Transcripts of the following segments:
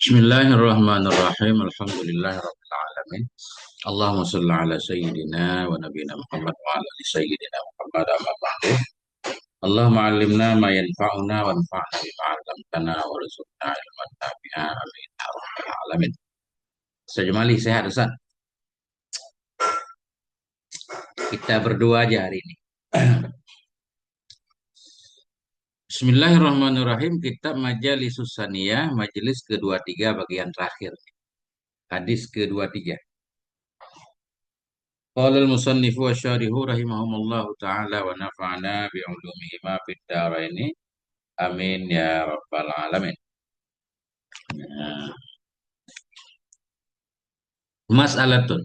Bismillahirrahmanirrahim. Alhamdulillahirabbil alamin. Allahumma shalli ala sayyidina wa nabiyina Muhammad wa ala ali sayyidina Muhammad amma ba'du. Allahumma 'allimna ma yanfa'una wanfa'na bima 'allamtana warzuqna ilman nafi'an. Amin ya rabbal alamin. Ustaz Jumali sehat Ustaz? Kita berdua aja hari ini. Bismillahirrahmanirrahim. Kitab Majalisus Saniyah, majelis kedua-tiga bagian terakhir. Hadis kedua-tiga. Qala al-musannifu wa syarihu rahimahumullahu ta'ala wa nafa'ana bi'ulumihima fid dharaini. Amin ya rabbal alamin. Nah, mas'alatun.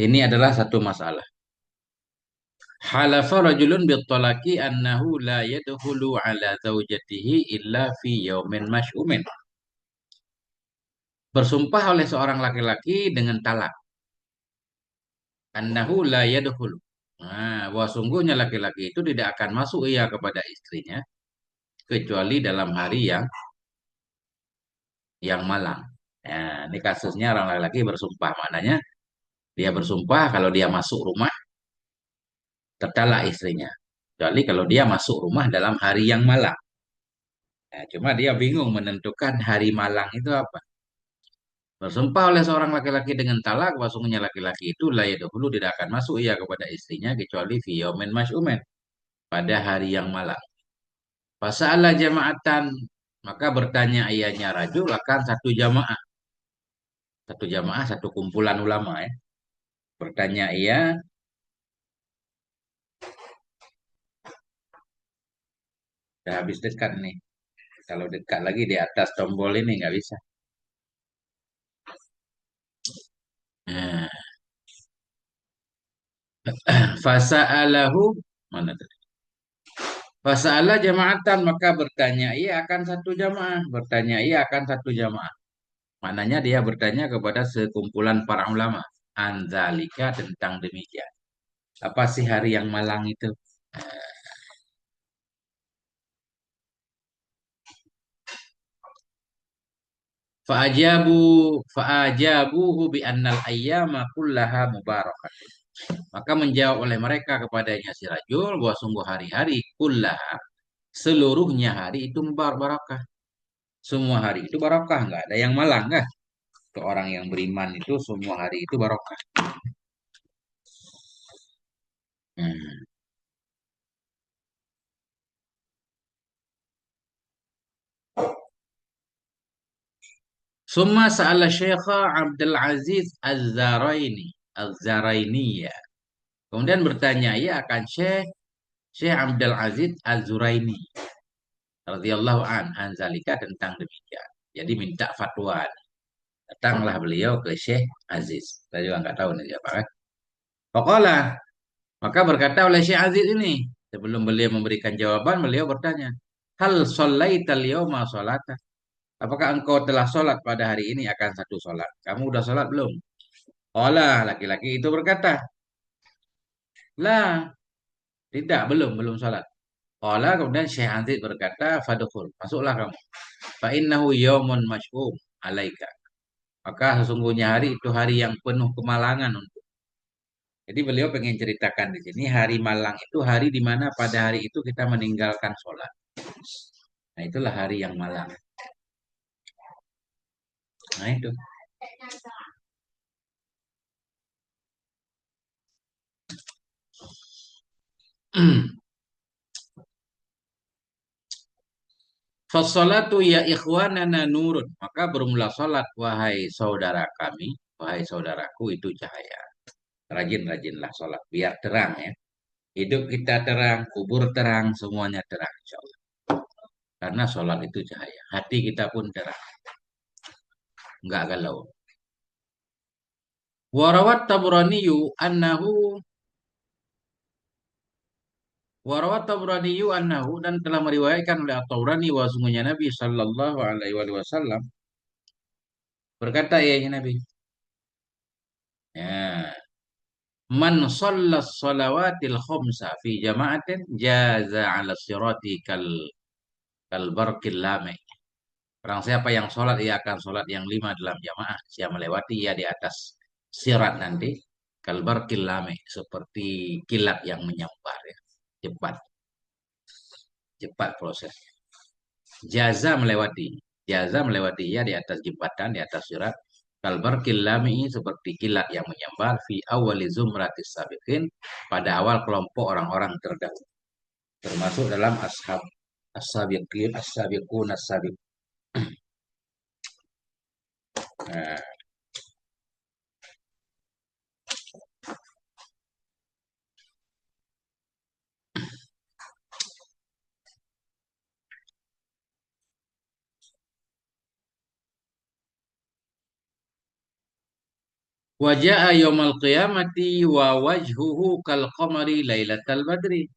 Ini adalah satu masalah. Halafa rajulun bittalaqi annahu la yadkhulu ala zaujatihi illa fi yaumin masy'umin. Bersumpah oleh seorang laki-laki dengan talak. Annahu la yadkhulu. Nah, bahwa sungguhnya laki-laki itu tidak akan masuk ia kepada istrinya kecuali dalam hari yang malang. Nah, ini kasusnya orang laki-laki bersumpah. Maknanya dia bersumpah kalau dia masuk rumah tertalak istrinya. Kecuali kalau dia masuk rumah dalam hari yang malang. Nah, cuma dia bingung menentukan hari malang itu apa. Bersumpah oleh seorang laki-laki dengan talak, bahwasanya laki-laki itu la yadkhulu tidak akan masuk ia kepada istrinya kecuali fi yaumin masy'umin, pada hari yang malang. Fasa'ala jama'atan, maka bertanya ianya rajul akan satu jamaah. Satu jamaah, satu kumpulan ulama ya. Bertanya ia, udah habis dekat nih. Kalau dekat lagi di atas tombol ini nggak bisa. Nah, fasa'alahu, mana tadi? Fasa'ala jama'atan, maka bertanya ia akan satu jamaah. Bertanya ia akan satu jamaah. Maknanya dia bertanya kepada sekumpulan para ulama. Anzalika, tentang demikian. Apa sih hari yang malang itu? Fa'ajabu fa'ajabuhu bi annal ayyama kullaha mubarakah. Maka menjawab oleh mereka kepadanya si rajul bahwa sungguh hari-hari kullaha, seluruhnya hari itu barakah. Semua hari itu barakah, nggak ada yang malang kan? Ke orang yang beriman itu semua hari itu barakah. Hmm. Summa sa'ala Syekha Abdul Aziz Az-Zaraini ya. Kemudian bertanya ia akan Syekh Abdul Aziz Az-Zuraini radhiyallahu an zalika, tentang demikian. Jadi minta fatwa. Datanglah beliau ke Syekh Aziz. Saya juga nggak tahu nih siapa kan. Pokoknya, maka berkata oleh Syekh Aziz ini, sebelum beliau memberikan jawaban, beliau bertanya, Hal shallaital yauma sholata? Apakah engkau telah sholat pada hari ini akan satu sholat? Kamu udah sholat belum? Olah, laki-laki itu berkata, lah, tidak, belum sholat. Olah, kemudian Syekh Aziz berkata, Fadkhul, masuklah kamu. Fa innahu yaumun masy'um alaika. Maka sesungguhnya hari itu hari yang penuh kemalangan untuk. Jadi beliau pengen ceritakan di sini hari malang itu hari di mana pada hari itu kita meninggalkan sholat. Nah itulah hari yang malang. Nah itu. Fassalatu ya ikhwanana nurun. Maka bermula salat, wahai saudara kami, wahai saudaraku, itu cahaya. Rajin-rajinlah salat biar terang ya. Hidup kita terang, kubur terang, semuanya terang insya Allah. Karena salat itu cahaya. Hati kita pun terang. Enggak galau. Warawat Tabraniyu annahu Warawat Tabraniyu annahu, dan telah meriwayatkan oleh At-Tabrani bahwa sungguhnya Nabi sallallahu alaihi wasallam berkata, ya Nabi, ya, man shallas salawatil khamsa fi jama'atin jaza 'ala sirati kal barqil lami. Orang siapa yang sholat, ia akan sholat yang lima dalam jamaah. Siapa melewati ia di atas sirat nanti. Kalbar kilame, seperti kilat yang menyambar ya. Cepat, cepat prosesnya. Jaza melewati. Jaza melewati ia di atas jembatan, di atas sirat. Kalbar kilame seperti kilat yang menyambar. Fi awali zumratis sabiqin. Pada awal kelompok orang-orang terdahulu. Termasuk dalam ashab as-sabiqin, as-sabiqun, as-sabiq. Nah, waja'a yaumal qiyamati wa wajhuhu kal qamari lailatal badri.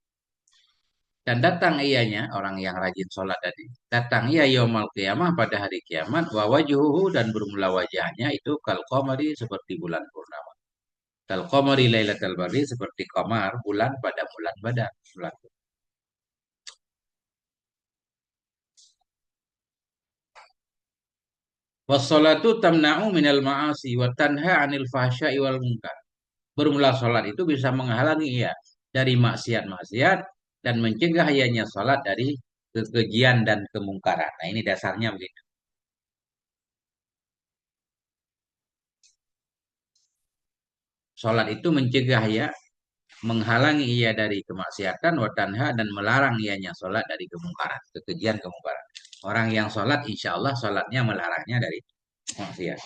Dan datang ianya, orang yang rajin sholat tadi. Datang ia yaumal qiyamah pada hari kiamat. Wa wajhuhu dan bermula wajahnya itu kal qamari seperti bulan purnama. Kal qamari lailatal badri seperti qamar bulan pada bulan badar. Bulan. Wassalatu tamna'u minal ma'asi wa tanha 'anil fahsya'i wal munkar. Bermula sholat itu bisa menghalangi ia dari maksiat-maksiat dan mencegah ianya sholat dari kekejian dan kemungkaran. Nah, ini dasarnya begitu. Sholat itu mencegah ya, menghalangi ia dari kemaksiatan, watanha dan melarang ianya sholat dari kemungkaran, kekejian kemungkaran. Orang yang sholat, insya Allah sholatnya melarangnya dari maksiat.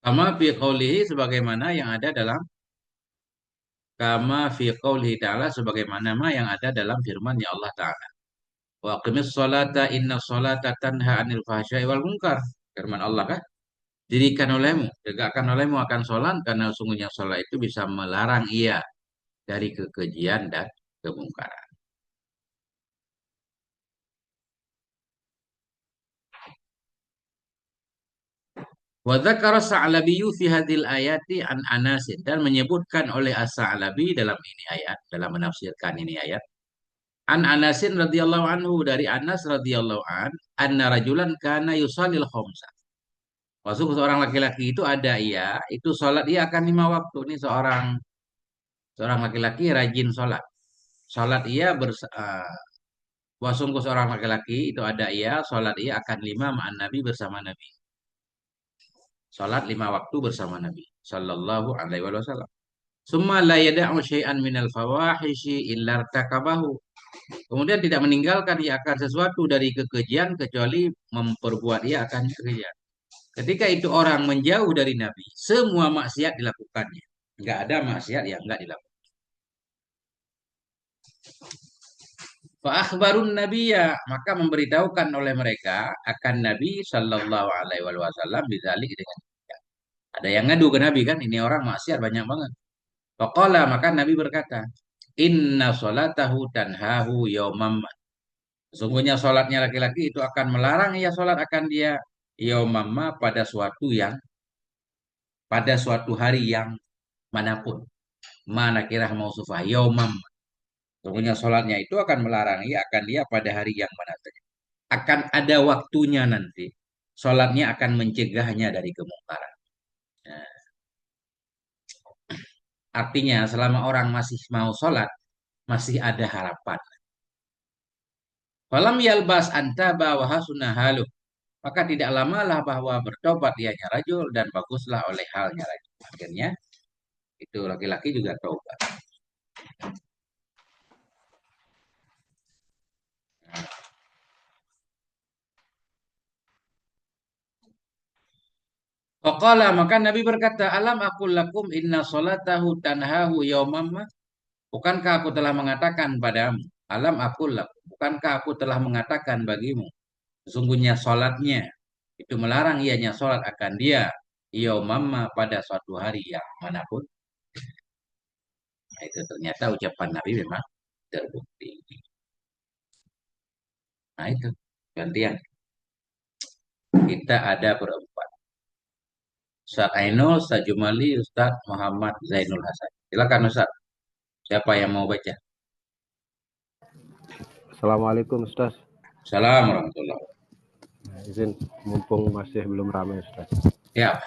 Kama fi qawlihi sebagaimana yang ada dalam kama fi qawlihi ta'ala sebagaimana yang ada dalam firman ya Allah Ta'ala. Wa aqimis sholata inna sholata tanha anil fahsyai wal munkar. Firman Allah kan? Dirikan olehmu, tegakkan olehmu akan sholat karena sungguhnya sholat itu bisa melarang ia dari kekejian dan kemungkaran. Wa dzakara Sa'labiyyu fi hadhil ayati an Anasin dan menyebutkan oleh As-Sa'labi dalam ini ayat, dalam menafsirkan ini ayat. An Anasin radhiyallahu anhu dari Anas radhiyallahu an, anna rajulan kana yusallil khamsa. Masuk seorang laki-laki itu ada ia, itu sholat dia akan lima waktu. Ini seorang seorang laki-laki rajin sholat. Sholat ia wasungguh seorang laki-laki itu ada ia, sholat ia akan lima ma'an Nabi bersama Nabi. Sholat lima waktu bersama Nabi. Sallallahu alaihi wasallam. Summa la yada'u syai'an minal fawahishi illa irtakabahu. Kemudian tidak meninggalkan ia akan sesuatu dari kekejian kecuali memperbuat ia akan kekejian. Ketika itu orang menjauh dari Nabi, semua maksiat dilakukannya. Enggak ada maksiat yang enggak dilakukan. Fa akhbarun nabiyya, maka memberitahukan oleh mereka akan Nabi sallallahu alaihi wasallam bidzalik dengan ada yang ngadu ke Nabi kan, ini orang maksiat banyak banget. Faqala maka Nabi berkata, "Inna salatahu tanhahu yaumam." Sesungguhnya salatnya laki-laki itu akan melarang ia salat akan dia yaumamma pada suatu hari yang manapun. Mana kira mau sufah yaumam. Sesungguhnya salatnya itu akan melarang ia akan dia pada hari yang mana saja. Akan ada waktunya nanti. Salatnya akan mencegahnya dari kemungkaran. Nah, artinya selama orang masih mau sholat, masih ada harapan. Falam yalbas antaba wa hasunah halu. Maka tidak lamalah bahwa bertobat ianya rajul dan baguslah oleh halnya rajul. Akhirnya itu laki-laki juga taubat. Faqala maka Nabi berkata, "Alam aqul lakum inna salatahu tanhahu yaumamma?" Bukankah aku telah mengatakan padamu, alam aqul lakum, bukankah aku telah mengatakan bagimu, sesungguhnya salatnya itu melarang ianya salat akan dia yaumamma pada suatu hari yang manapun. Nah, itu ternyata ucapan Nabi memang terbukti. Nah itu gantian kita ada berempat. Ustaz Ainul, Ustaz Jumali, Ustaz Muhammad Zainul Hasan. Silakan Ustaz. Siapa yang mau baca? Assalamualaikum Ustaz. Assalamualaikum warahmatullahi wabarakatuh. Izin mumpung masih belum ramai Ustaz. Ya,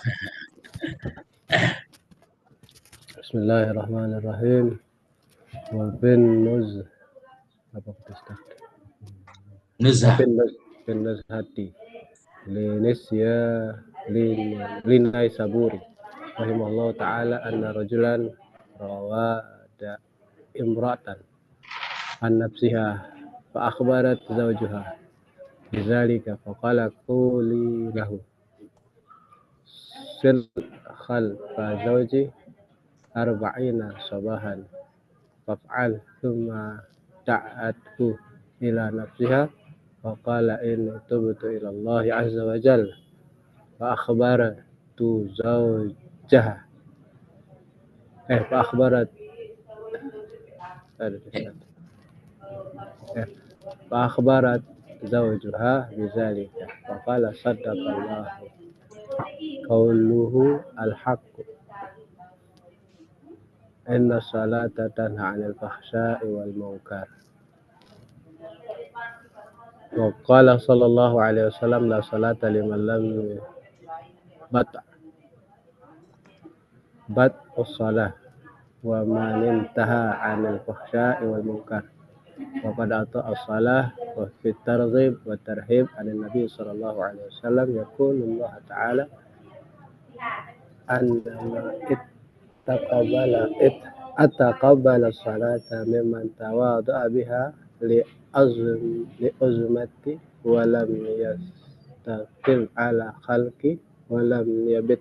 Bismillahirrahmanirrahim. Wa bin nuz apa kata Ustaz? Wa Nuzhah. bin nuzhati linisya linai saburi rahimahullah ta'ala anna rajulan rawada imra'atan an nafsiha fa akhbarat zawjuha bizalika faqala quli lahu sil khalfa zawji arba'ina sabahan faf'al thumma da'athu ila nafsiha wa qala in tubtu ila Allah azza wa jalla fa akhbaratu zawjaha fa akhbarat fa akhbarat zawjuha bizalika fa qala saddaqallahu qawluhu al-haqq inna salata tanha 'anil fahsya'i wal munkar. Wa qala sallallahu alaihi wasallam la salata liman lam as-salah wa man intaha 'anil fahsya'i wal munkar. Wa qad ata as-salah wa fi targhib wa tarhib 'anil nabi sallallahu alaihi wasallam yaqulu Allah ta'ala annama ataqabbala as-salata mimman tawadda'a biha li azmati wa lam yastaqil ala khalqi wa lam yabit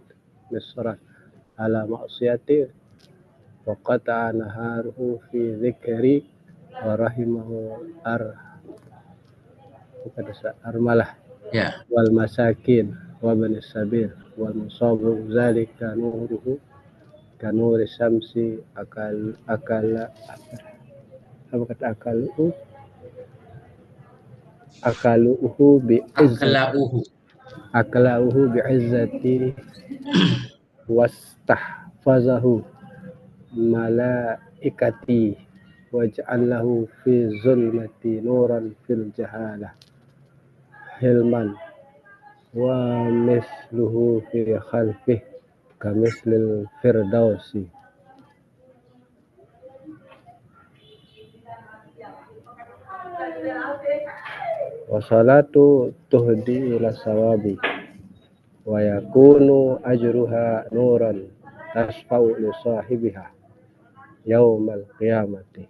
misran ala ma'siyati wa qata'a naharuhu fi dhikri wa rahimahu armalah Ya. wal masakin wa bani sabil wal musabu zalika nuruhu kanuri syamsi Aklauhu. akalauhu bi izzati wastahfazahu malaikati waj'alahu fi zulmati nuran fil jahalah hilman wa misluhu fi khalfih kamislil firdausi. Wa salatu tuhdi ila sawabi wa yakunu ajruha nuran tasfau li sahibiha yaumal qiyamati.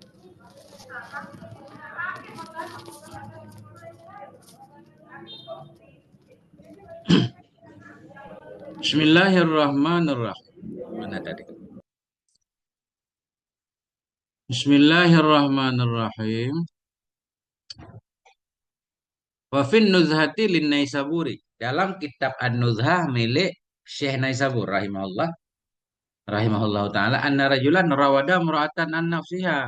Bismillahirrahmanirrahim. Mana tadi? Bismillahirrahmanirrahim. Wa fin nuzhati lin Naisaburi. Dalam kitab An-Nuzhah milik Syekh Naisabur rahimahullah taala anna rajulan rawada mura'atan an nafsiha.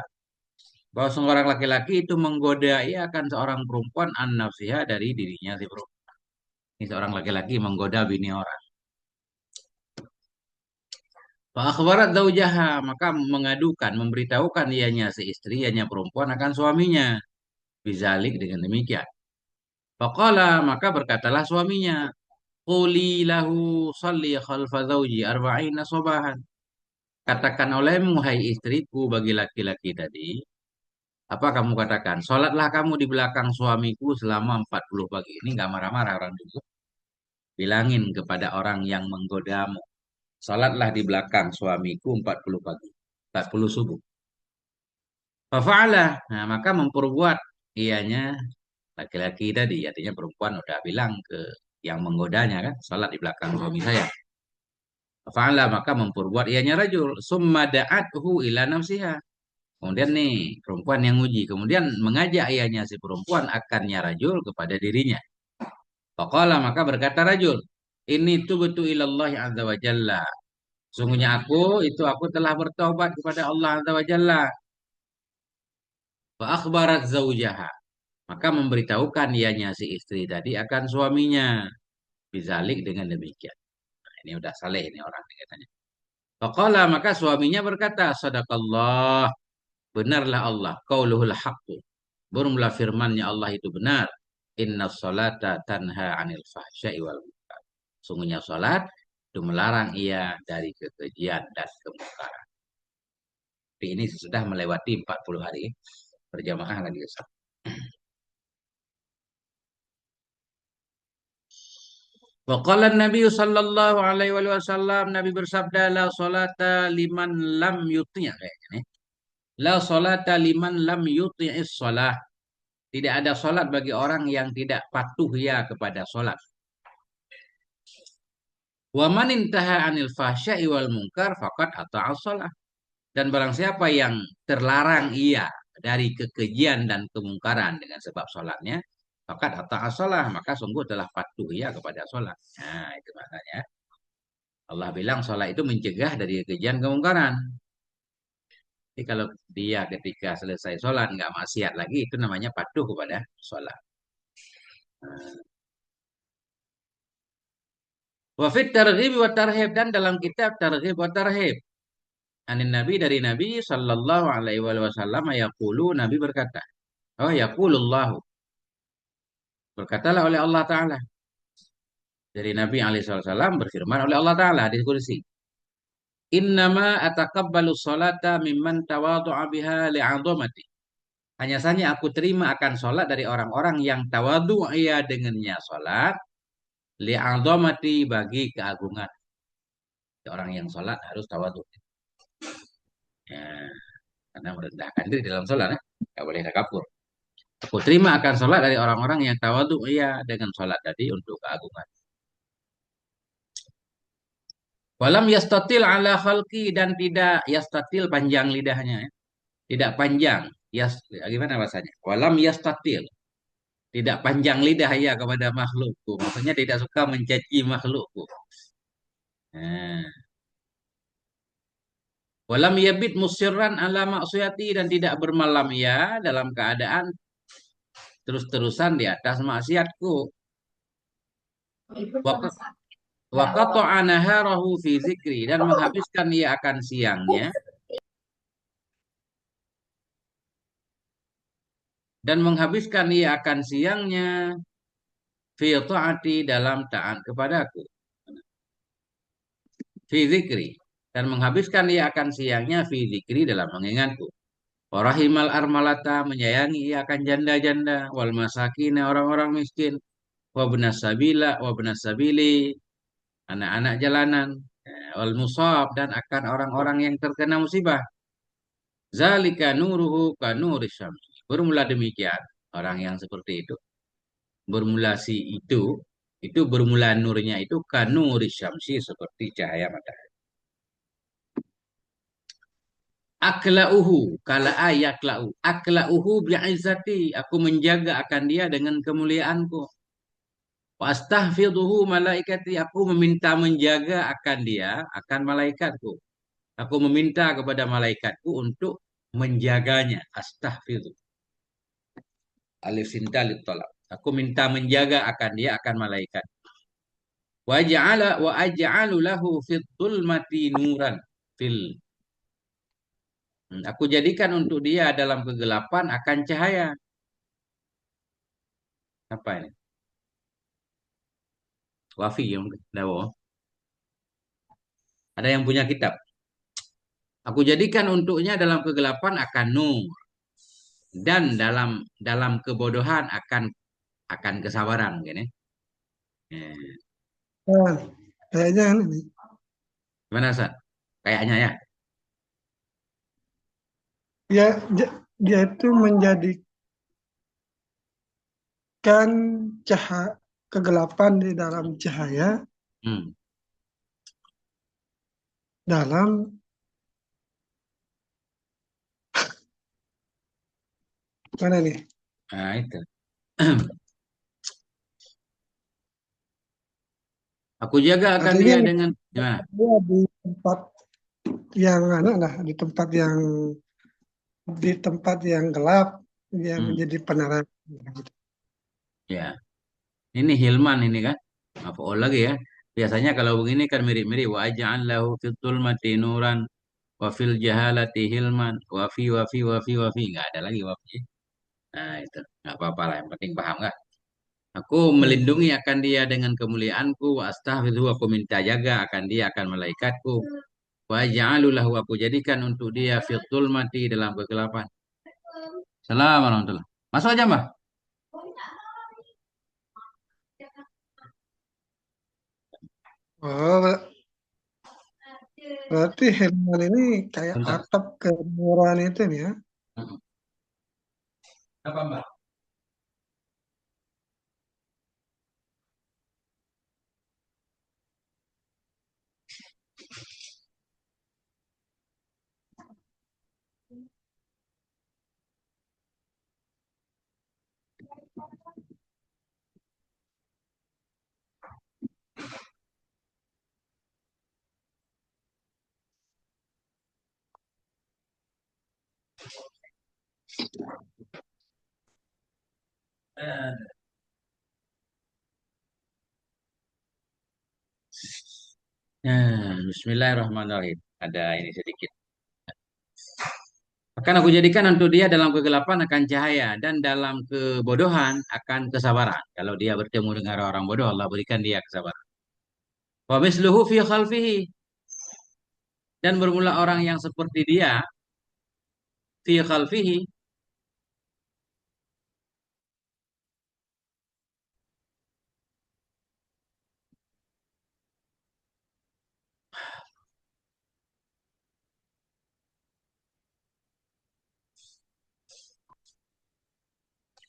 Bahwa seorang laki-laki itu menggodai akan seorang perempuan an nafsiha dari dirinya si perempuan. Ini seorang laki-laki menggoda bini orang. Fa akhbarat zaujaha, maka mengadukan, memberitahukan ianya si istri, ianya perempuan akan suaminya. Bizalik dengan demikian. Faqala, maka berkatalah suaminya, quli lahu salli khalfa zauji arba'ina sabahan. Katakan olehmu, hai istriku, bagi laki-laki tadi, apa kamu katakan? Sholatlah kamu di belakang suamiku selama 40 pagi. Ini nggak marah-marah orang dulu. Bilangin kepada orang yang menggodamu. Sholatlah di belakang suamiku 40 pagi. 40 subuh. Fafa'alah. Nah, maka memperbuat ianya laki-laki tadi. Artinya perempuan udah bilang ke yang menggodanya kan. Sholat di belakang suami saya. Fafa'alah. Maka memperbuat ianya rajul. Summa da'athu ila nafsiha. Kemudian nih perempuan yang uji. Kemudian mengajak ianya si perempuan akannya rajul kepada dirinya. Faqala maka berkata rajul. Ini tubtu ilallahi azza wa jalla. Sungguhnya aku telah bertobat kepada Allah azza wa jalla. Fa akhbarat zaujaha. Maka memberitahukan ianya si istri tadi akan suaminya. Bizalik dengan demikian. Ini udah saleh ini orang nih katanya. Faqala maka suaminya berkata, sadaqallah, benarlah Allah, qauluhul haqqu. Bermula firman-Nya Allah itu benar. Inna salata tanha 'anil fahsya'i wal munkar. Sungguhnya salat itu melarang ia dari kekejian dan kemungkaran. Tapi ini sudah melewati 40 hari berjamaah lagi Ustaz. Wa qala Nabi sallallahu alaihi wasallam, Nabi bersabda, la salata liman lam yuti' kayaknya nih. La salata liman lam yuti'is shalah. Tidak ada salat bagi orang yang tidak patuh ya kepada salat. Wa man intaha 'anil fahsya'i wal munkar faqad ata'a shalah. Dan barang siapa yang terlarang ia dari kekejian dan kemungkaran dengan sebab salatnya, faqad ata'a shalah, maka sungguh telah patuh ia kepada salat. Nah, itu maknanya. Allah bilang salat itu mencegah dari kekejian kemungkaran. Jadi kalau dia ketika selesai sholat nggak maksiat lagi, itu namanya patuh kepada sholat. Wafid targhib wa tarhib, dan dalam kitab targhib wa tarhib. Anin Nabi, dari Nabi sallallahu alaihi wasallam, yaqulu, Nabi berkata, oh yaqulullahu, berkatalah oleh Allah Ta'ala. Dari Nabi alaihi wasallam berfirman oleh Allah Ta'ala di kursi. Innama atakabbalu sholata mimman tawadu'a biha li'azamati. Hanya saja aku terima akan sholat dari orang-orang yang tawadu ia dengannya sholat li'azamati, bagi keagungan. Orang yang sholat harus tawadu. Ya, karena merendahkan diri dalam sholat, ya. Nggak boleh takabur. Aku terima akan sholat dari orang-orang yang tawadu iya dengan sholat tadi untuk keagungan. Walam yastatil ala khalqi, dan tidak yastatil panjang lidahnya, ya. Tidak panjang. Gimana bahasanya? Walam yastatil. Tidak panjang lidah ya kepada makhlukku. Maksudnya tidak suka mencaci makhlukku. Nah. Walam yabit musirran ala maksiyati, dan tidak bermalam ya dalam keadaan terus-terusan di atas maksiatku. Wa qata'a naharahu fi zikri, dan menghabiskan ia akan siangnya, fi taati, dalam taat kepadaku, fi zikri, dan menghabiskan ia akan siangnya fi zikri, dalam mengingatku. Warahimal armalata, menyayangi ia akan janda-janda, wal masakin, orang-orang miskin, wa benas sabili, anak-anak jalanan, wal musab, dan akan orang-orang yang terkena musibah. Zalika nuruhu ka nuri syams. Bermula demikian, orang yang seperti itu, bermula si itu bermula nurnya itu ka nuri syamsi, seperti cahaya matahari. Aklauhu, kala ayaklau. Aklauhu bi'izzati, aku menjaga akan dia dengan kemuliaanku. Wastahfidhuhu malaikati, aku meminta menjaga akan dia, akan malaikatku. Aku meminta kepada malaikatku untuk menjaganya. Astahfidhu. Alif sintalit tolak. Aku minta menjaga akan dia, akan malaikat. Wa aj'alu lahu fid dhulmati nuran fil. Aku jadikan untuk dia dalam kegelapan akan cahaya. Apa ini? Wafi yang dawo. Ada yang punya kitab. Aku jadikan untuknya dalam kegelapan akan nur, dan dalam kebodohan akan kesabaran, gini. Nah, kayaknya ini. Gimana, Ustaz? Kayaknya ya. Ya, dia itu menjadikan cahaya kegelapan di dalam cahaya Hmm. dalam mana nih? Nah, itu. Aku jaga akan Artinya dia dengan gimana? dia di tempat yang di tempat yang gelap, dia Hmm. menjadi penerang. Ya. Ini Hilman ini kan. Maf'ul lagi ya. Biasanya kalau begini kan mirip-mirip wa aj'al lahu fid dhulmati nuran wa fil jahalati hilman wa fi nggak ada lagi wa fi. Nah, itu nggak apa-apa lah, yang penting paham nggak? Aku Hmm. melindungi akan dia dengan kemuliaanku, wa astahfidhu, aku minta jaga akan dia akan malaikatku. Wa ja'alu lahu, aku jadikan untuk dia fitul mati dalam kegelapan. Assalamualaikum warahmatullahi. Masuk aja, Mbak. Oh, berarti Herman ini kayak Bentar. atap kemewahan itu nih ya. Apa, Mbak? Bismillahirrahmanirrahim. Ada ini sedikit. Akan aku jadikan untuk dia dalam kegelapan akan cahaya dan dalam kebodohan akan kesabaran. Kalau dia bertemu dengan orang bodoh, Allah berikan dia kesabaran. Wa misluhu fi khalfihi, dan bermula orang yang seperti dia fi khalfihi,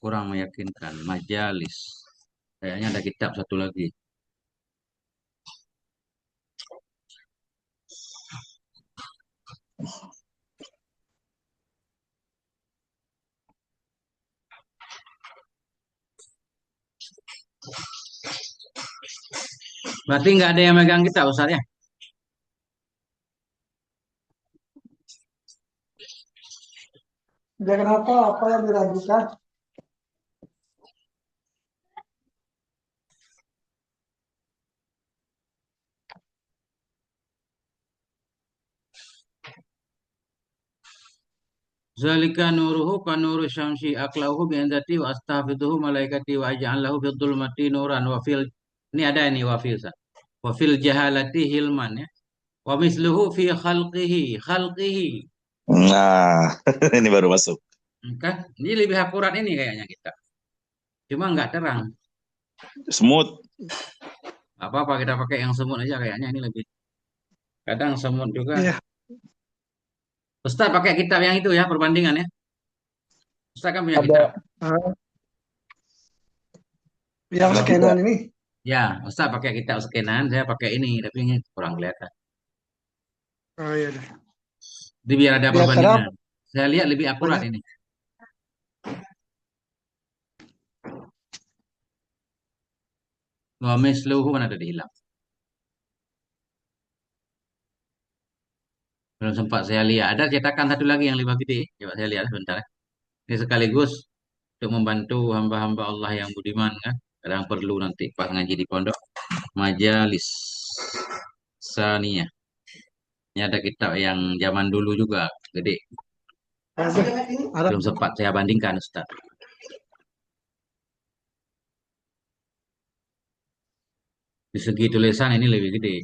kurang meyakinkan. Majalis. Kayaknya ada kitab satu lagi. Berarti nggak ada yang megang kitab, Ustaz ya? Dia kenapa? Apa yang diragukan? Zalika nuruhu ka nuru syamsi aklauhu bi anzati wa astaghfiruhu malaikati wa aj'alahu fil dhulmati nuran wa fil, ini ada ini wa fil, Ustaz. Wa fil jahalati hilman ya. Wa misluhu fi khalqihi. Nah, ini baru masuk. Kan? Ini lebih akurat ini kayaknya kita. Cuma nggak terang. Smooth. Nggak apa-apa kita pakai yang semut aja kayaknya ini lebih. Kadang semut juga. Iya, Ustaz pakai kitab yang itu ya perbandingan ya. Ustaz kan punya kitab. Ada ah, yang ada scanan tiga. ini. Ya, Ustaz pakai kitab skenan, saya pakai ini, tapi ini kurang kelihatan. Oh iya deh. Jadi biar ada Di antara perbandingan. Saya lihat lebih akurat banyak. ini. Wa misluhu mana tadi hilang. Belum sempat saya lihat. Ada cetakan satu lagi yang lebih gede. Coba saya lihat sebentar ya. Ini sekaligus untuk membantu hamba-hamba Allah yang budiman kan. Kadang perlu nanti pas ngaji di pondok. Majalis Saniyah. Ini ada kitab yang zaman dulu juga, gede. Ada. Belum sempat saya bandingkan, Ustaz. Di segi tulisan ini lebih gede.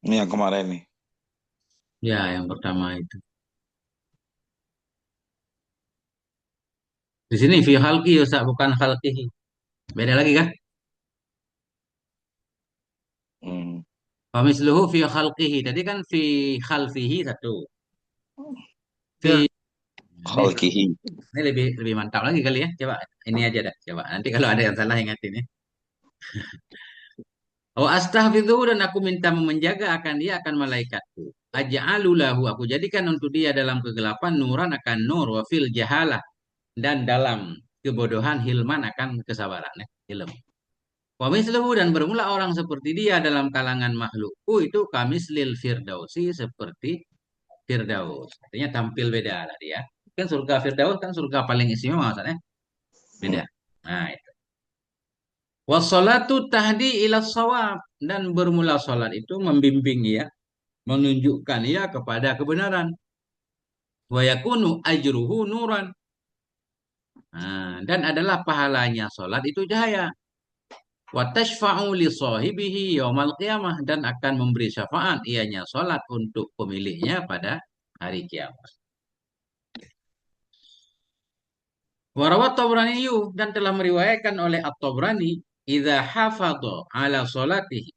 Ini yang kemarin nih. Ya, yang pertama itu. Di sini fi khalqi Ustaz, bukan khalqihi. Beda lagi kan? Hmm. Wa misluhu fi khalqihi. Tadi kan fi khalfihi satu. Ya, Fi ini, Khalqihi. ini lebih lebih mantap lagi kali ya. Coba ini aja dah. Coba nanti kalau ada yang salah ingatin ya. Wa astahfidhu dan aku minta menjaga akan dia akan malaikatku. Aj'alu lahu aku jadikan untuk dia dalam kegelapan nuran akan nur wa fil jahalah dan dalam kebodohan hilman akan kesabaran ya. Hilm. Wa misluhu dan bermula orang seperti dia dalam kalangan makhlukku itu kamislil firdausi seperti Firdaus. Artinya tampil beda lah dia. Kan surga Firdaus kan surga paling istimewa maksudnya. Beda. Nah, itu. Wassalatu tahdi ila shawab dan bermula salat itu membimbing ia, menunjukkan ia kepada kebenaran. Wa yakunu ajruhu nuran. Nah, dan adalah pahalanya salat itu cahaya. Wa tashfa'u li sahibihi yaumal qiyamah dan akan memberi syafaat ianya salat untuk pemiliknya pada hari kiamat. Warawat Tabrani dan telah meriwayatkan oleh At-Tabrani idza hafadha ala salatihi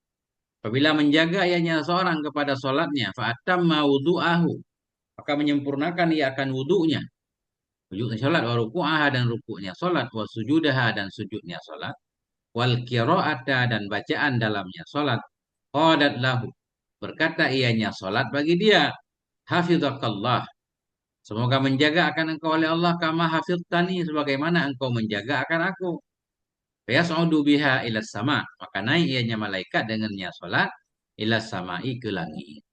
apabila menjaga ianya seorang kepada salatnya fa atamma wudu'ahu maka menyempurnakan ia akan wudunya wujudnya salat wa ruku'aha dan rukuknya salat wa sujudaha dan sujudnya salat wal qira'ata dan bacaan dalamnya salat qadat lahu berkata ianya salat bagi dia hafizakallah semoga menjaga akan engkau oleh Allah kama hafiztani sebagaimana engkau menjaga akan aku. Fayas'udu biha ila sama. Maka naik ianya malaikat dengannya solat ila sama'i ke langit.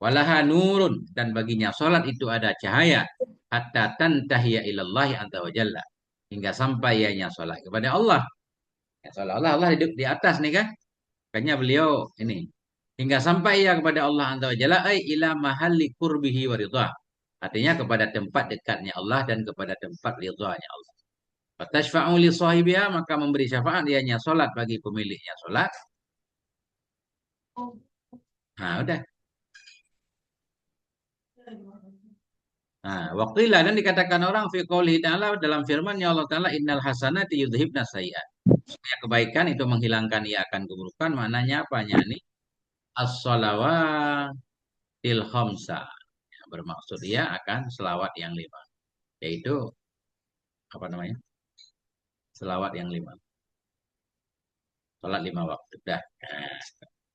Walaha nurun dan baginya solat itu ada cahaya hatta tantahiya ilallahi azza wa jalla hingga sampai ianya solat kepada Allah. Ya, solat Allah hidup di atas nih kan. Makanya beliau ini hingga sampai ia kepada Allah azza wa jalla ai ila mahalli qurbihi wa ridha. Artinya kepada tempat dekatnya Allah dan kepada tempat ridhanya Allah. Fatashfa'u li sahibiha maka memberi syafaat dianya solat bagi pemiliknya solat. Nah, udah. Nah, waqilah dan dikatakan orang fi qouli ta'ala dalam firman-Nya Allah Ta'ala innal hasanati yudhibna sayyi'at. Ya, kebaikan itu menghilangkan ia akan keburukan. Maknanya apanya nih? As-salawatil khamsa. Ya, bermaksud dia akan selawat yang 5. Yaitu apa namanya? Selawat yang 5. Salat 5 waktu. Dah.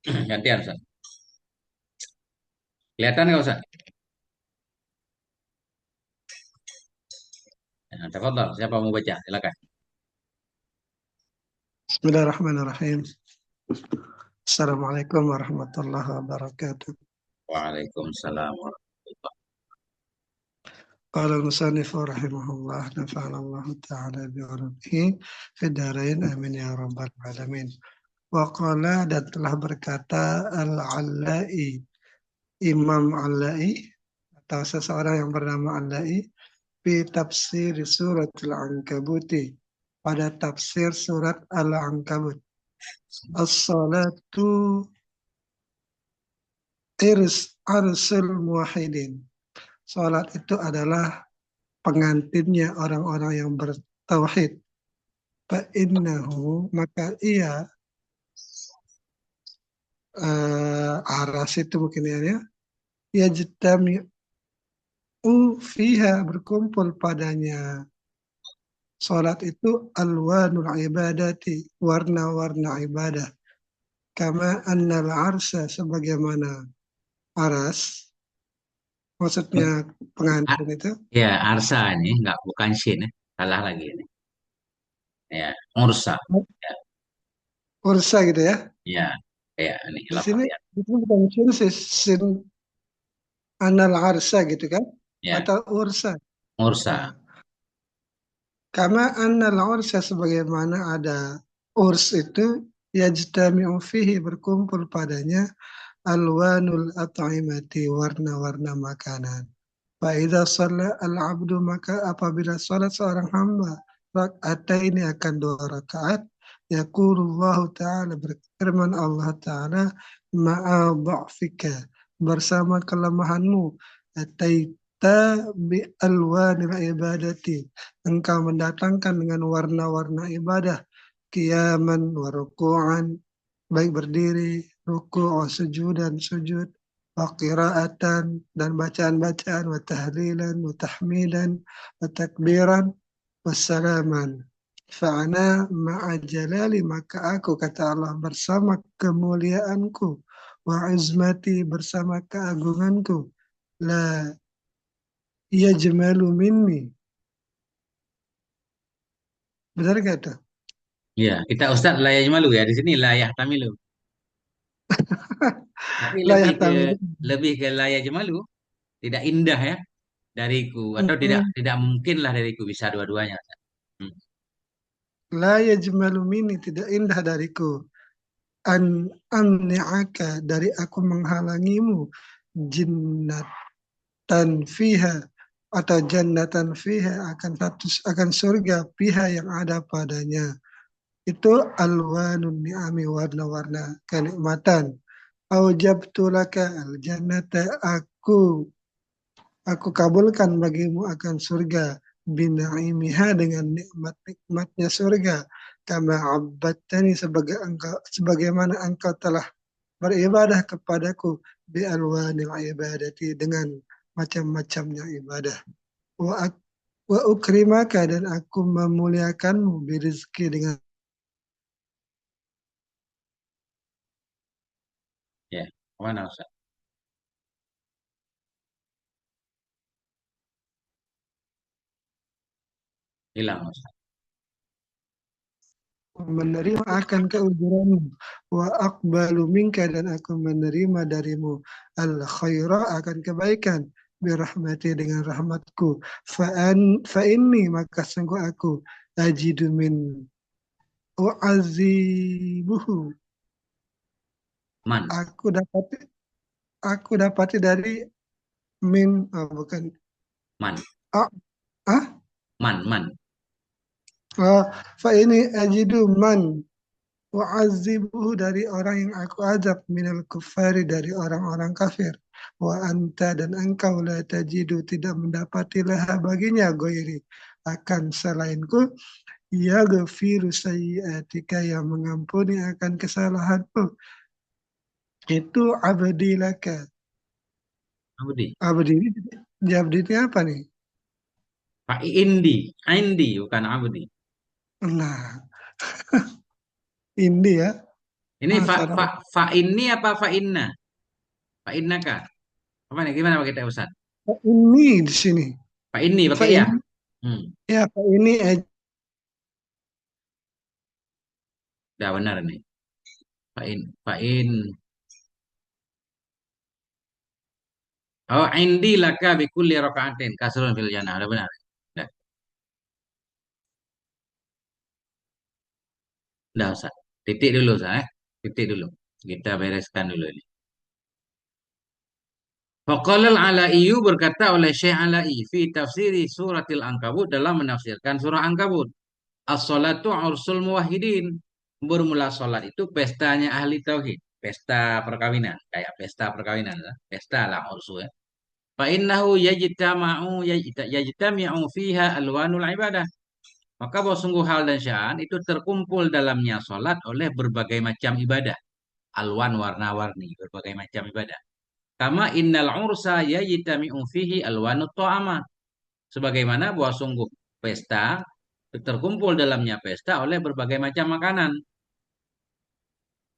Nah, gantian Ustaz. Kelihatan nggak Ustaz? Nah, tafadhal, siapa mau baca? Silakan. Bismillahirrahmanirrahim. Assalamualaikum warahmatullahi wabarakatuh. Waalaikumsalam warahmatullahi Qala al-musannif rahimahullah nafa'ana Allah ta'ala bi'ulumihi fid dharain amin ya rabbal alamin. Wa qala dan telah berkata al-Allai Imam Allai atau seseorang yang bernama Allai fi tafsir surat Al-Ankabuti pada tafsir surat Al-Ankabut. As-salatu arsul muwahhidin. Salat itu adalah pengantinnya orang-orang yang bertauhid. Fa innahu maka ia aras itu mungkin ya yajtami'u fiha berkumpul padanya. Salat itu alwanul ibadati warna-warna ibadah. Kama annal arsya sebagaimana aras maksudnya pengantin itu Ya, Arsa ini enggak bukan Shin ya. Salah lagi ini. Ya, Ursa. Ya, ursa gitu ya. ya, ya ini Di lafaz sini ya. itu bukan sin sih, sin anal arsa gitu kan Ya, atau ursa. Ursa. Nah, karena annal ursa sebagaimana ada urs itu yajtami'u fihi berkumpul padanya alwanul at'imati warna-warna makanan. Fa idza shalla al-'abdu maka apabila salat seorang hamba ini akan 2 rakaat yaqulullahu ta'ala berfirman Allah ta'ala ma'a dha'fika bersama kelemahanmu ataita bi alwanil ibadati engkau mendatangkan dengan warna-warna ibadah qiyaman wa ruku'an baik berdiri ruku' sujudan sujud wa qira'atan dan bacaan-bacaan wa tahlilan wa tahmidan wa takbiran wa salaman Fa'ana ma'a jalali, maka aku, kata Allah, bersama kemuliaanku, wa izmati, bersama keagunganku, la yajmalu minni. Benar gak tuh? Ya, kita Ustadz layah malu ya di sini layah tamilu. Tapi La yahtamilu. lebih ke layah malu, tidak indah ya dariku atau tidak mungkin lah dariku bisa dua-duanya. Hmm. La yajmalu minni, tidak indah dariku. An amni'aka, dari aku menghalangimu, jinnatan fiha, atau jannatan fiha, akan surga fiha yang ada padanya. Itu alwanun ni'ami, warna-warna kenikmatan. Aujabtu laka al jannata, aku kabulkan bagimu akan surga, binaimiha, dengan nikmat-nikmatnya surga, kama abbattani, sebagaimana engkau telah beribadah kepadaku, bi alwanil ibadati, dengan macam-macamnya ibadah. Wa, wa ukrimaka, dan aku memuliakanmu, birizki, dengan Ya, mana Ustaz? Hilang Ustaz. menerima akan keujuranmu, wa aqbalu minka, dan aku menerima darimu al khaira, akan kebaikan, birahmati, dengan rahmatku, fa inni, maka sungguh aku, ajidu min u'azibuhu, Man, aku dapati dari min, bukan, man, ah, ah, man. fa ini ajidu man wa'azibuhu, dari orang yang aku azab, minal kufari, dari orang-orang kafir, wa anta, dan engkau, la tajidu, tidak mendapati laha baginya, goiri, akan selainku, ya gafiru sayyiatika, yang mengampuni akan kesalahanmu, itu abdi laka. Abdi. Abdi ini, di abdi ini apa nih? Pak Indi bukan Abdi. Nah, ini ya, Ini Masya Allah. fa ini apa fa inna? Fa inna kah? Apa nih? Gimana pakai teh Ustaz? Ini di sini, Fa ini fa pakai ya? ini, Hmm, ya, fa ini, udah benar nih. Fa in. Oh, indi laka bi kulli rakaatin kasrun fil jannah. Udah benar. Udah, udah Ustaz. Titik dulu Ustaz, eh. Titik dulu. Kita bereskan dulu ini. Faqala al-Ala'iyu, berkata oleh Syekh Ala'i fi tafsiri suratil Ankabut, dalam menafsirkan surah Ankabut. As-salatu ursul muwahhidin. Bermula salat itu pestanya ahli tauhid, pesta perkawinan, kayak pesta perkawinan, lah. Pesta lah ursu ya. Fa innahu yajtami'u fiha alwanul ibadah. Maka bahwa sungguh hal dan sya'an itu terkumpul dalamnya salat oleh berbagai macam ibadah. Alwan, warna-warni, berbagai macam ibadah. Kama innal ursa yajtami'u fihi alwanut ta'amat. Sebagaimana bahwa sungguh pesta terkumpul dalamnya pesta oleh berbagai macam makanan.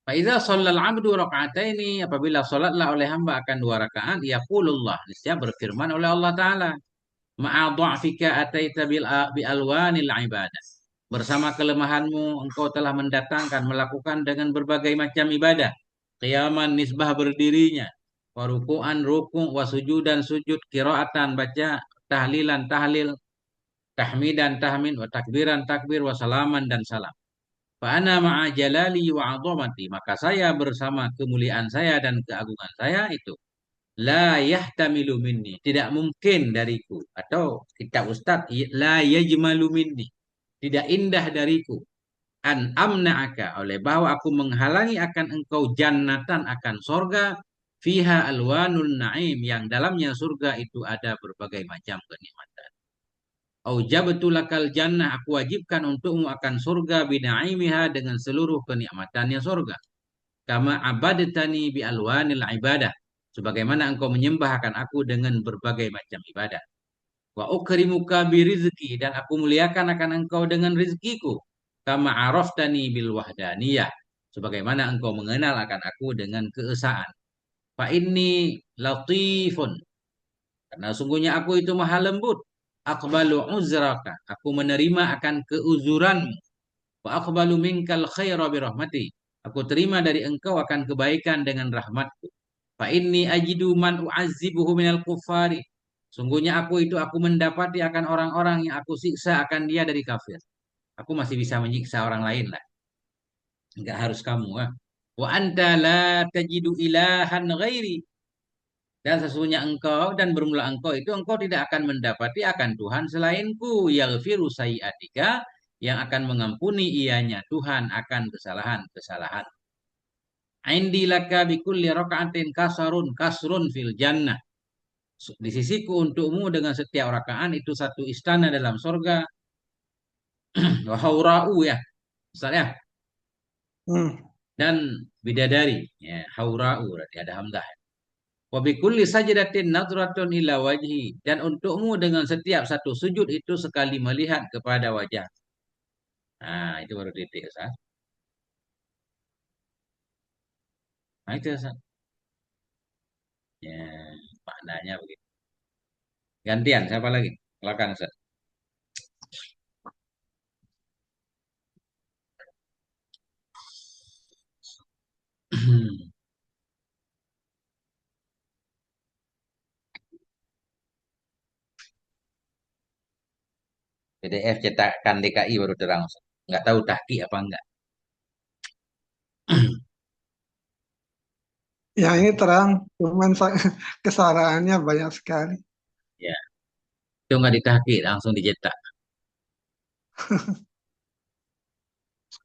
Faiza shallal abdu raka'ataini, apabila salatlah oleh hamba akan 2 rakaat, yaqulullah, niscaya berfirman oleh Allah Ta'ala, ma'a dha'fika ataita bi alwanil ibadah. Bersama kelemahanmu engkau telah mendatangkan, melakukan dengan berbagai macam ibadah. Qiyaman, nisbah berdirinya, waruku'an ruku', wasujudan sujud, qiraatan baca, tahlilan tahlil, tahmidan tahmid, wa takbiran takbir, wa salaman dan salam. Fa ana ma'a jalali wa 'azamati, maka saya bersama kemuliaan saya dan keagungan saya itu, la yahtamilu minni, tidak mungkin dariku, atau kita Ustaz, la yajmalu minni, tidak indah dariku, an amna'aka, oleh bahwa aku menghalangi akan engkau, jannatan, akan sorga, fiha alwanul na'im, yang dalamnya surga itu ada berbagai macam kenikmatan. Aujabtu lakal jannah, aku wajibkan untukmu akan surga, binaimiha, dengan seluruh kenikmatannya surga. Kama abadtani bi alwanil ibadah, sebagaimana engkau menyembah akan aku dengan berbagai macam ibadah. Wa ukrimuka birizki, dan aku muliakan akan engkau dengan rizkiku. Kama araftani bil wahdaniyah, sebagaimana engkau mengenal akan aku dengan keesaan. Fa inni latifun, karena sungguhnya aku itu maha lembut. Aqbalu uzraka, aku menerima akan keuzuranmu. Wa aqbalu minkal khaira birahmati, aku terima dari engkau akan kebaikan dengan rahmatku. Fa inni ajidu man u'azzibuhu minal kufari, sungguhnya aku mendapati akan orang-orang yang aku siksa akan dia dari kafir. Aku masih bisa menyiksa orang lain lah. Enggak harus kamu. Ah. Wa anta la tajidu ilahan ghairi, dan sesungguhnya engkau dan bermula engkau itu engkau tidak akan mendapati akan Tuhan selainku, yaghfiru sayiatika, yang akan mengampuni ianya Tuhan akan kesalahan-kesalahan. Indi laka bikulli raka'atin kasrun fil jannah, di sisiku untukmu dengan setiap rakaat itu satu istana dalam sorga. Wahaurau ya, misalnya, Hmm. dan bidadari. Ya, haurau berarti ada hamzah. Wa bikulli sajdatin nadratun ila wajhi, dan untukmu dengan setiap satu sujud itu sekali melihat kepada wajah. Nah, itu baru titik, Ustaz. Nah, itu Ustaz. Ya, maknanya begitu. Gantian, siapa lagi? Silakan, Ustaz. PDF cetakan DKI baru terang, Ustaz. Nggak tahu tahki apa enggak. Ya ini terang, cuman kesalahannya banyak sekali. Ya, itu nggak ditahki, langsung dicetak.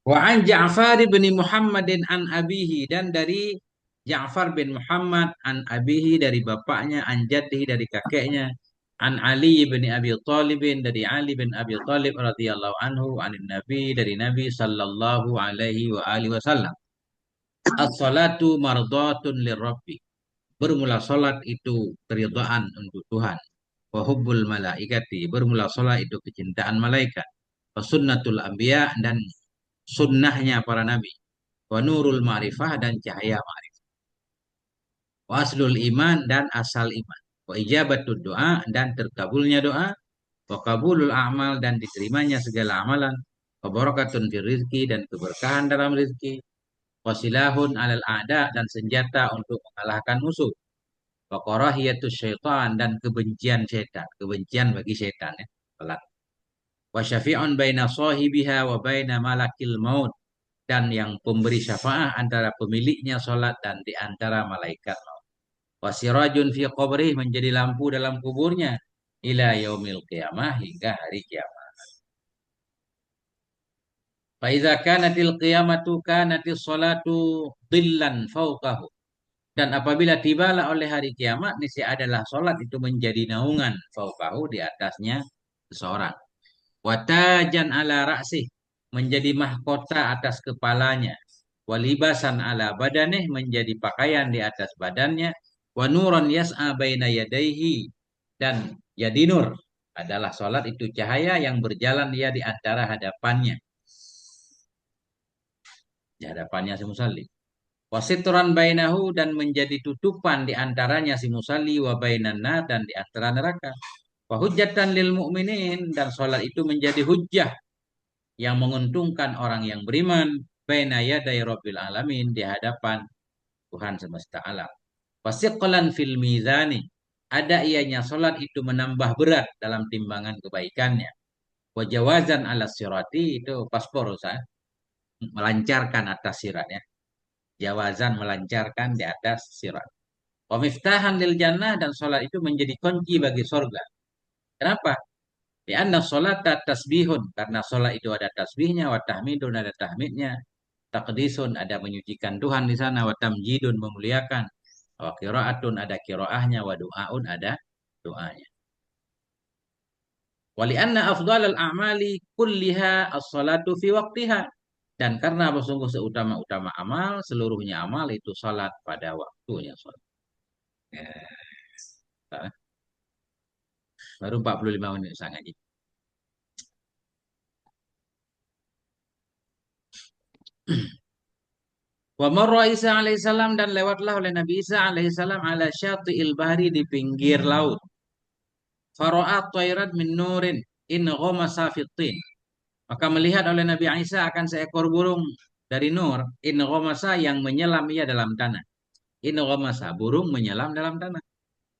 Wa an Ja'far bin Muhammadin an abihi, dan dari Ja'far bin Muhammad an abihi, dari bapaknya, an jaddihi, dari kakeknya, an Ali bin Abi Thalib, dari Ali bin Abi Thalib radhiyallahu anhu, anin Nabi, dari Nabi sallallahu alaihi wa alihi wasallam. As-salatu mardatun lirabbi, bermula salat itu keridhaan untuk Tuhan. Wa hubbul malaikati, bermula salat itu kecintaan malaikat. Wa sunnatul anbiya, dan sunnahnya para nabi. Wa nurul ma'rifah, dan cahaya ma'rifah. Wa aslul iman, dan asal iman. Wa ijabatud doa, dan terkabulnya doa. Wa kabulul a'mal, dan diterimanya segala amalan. Wa barakatun fir rizki, dan keberkahan dalam rizki. Wa silahun alal a'da, dan senjata untuk mengalahkan musuh. Wa karahiyatus syaitan, dan kebencian syaitan, kebencian bagi syaitan ya. Salat. Wa syafi'un baina sahibiha wa baina malakil maut, dan yang pemberi syafaat antara pemiliknya salat dan di antara malaikat maut. Wasirajun fi qabrih, menjadi lampu dalam kuburnya, ila yaumil qiyamah, hingga hari kiamat. Fa idza kanatil qiyamatu kanatis salatu dhillan fawqahu, dan apabila tibalah oleh hari kiamat, niscaya adalah salat itu menjadi naungan fawqahu, di atasnya seseorang. Watajan ala ra'sih, menjadi mahkota atas kepalanya. Walibasan ala badanih, menjadi pakaian di atas badannya. Wa nuran yas'a baina yadaihi, dan yadinur, adalah salat itu cahaya yang berjalan dia di antara hadapannya, di hadapannya si musalli. Wasitran bainahu, dan menjadi tutupan di antaranya si musalli, wa bainanna, dan di antara neraka. Wa hujjatan lil mu'minin, dan salat itu menjadi hujjah yang menguntungkan orang yang beriman, baina yaday rabbil alamin, di hadapan Tuhan semesta alam. Wasiqlan fil mizani, ada ianya salat itu menambah berat dalam timbangan kebaikannya. Wajawazan ala sirati, itu paspor Ustaz, melancarkan atas siratnya. Jawazan, melancarkan di atas sirat. Wa miftahan lil jannah, dan salat itu menjadi kunci bagi sorga. Kenapa? Lianna sholata tasbihun, karena sholat itu ada tasbihnya, wa tahmidun, ada tahmidnya, taqdisun, ada menyucikan Tuhan di sana, wa tamjidun, memuliakan, wa qiraatun, ada qiraahnya, wa du'aun, ada doanya. Wa lianna afdhalal a'mali kulliha as-salatu fi waqtiha, dan karena sungguh seutama-utama amal, seluruhnya amal itu salat pada waktunya salat. Ya. Baru 45 menit Ustaz ngaji. Wa marra Isa alaihissalam dan lewatlah oleh Nabi Isa alaihissalam ala syati'il bahri di pinggir laut. Fara'at tayran min nurin in ghamasa fitin. Maka melihat oleh Nabi Isa akan seekor burung dari nur in ghamasa yang menyelam ia dalam tanah. In ghamasa burung menyelam dalam tanah.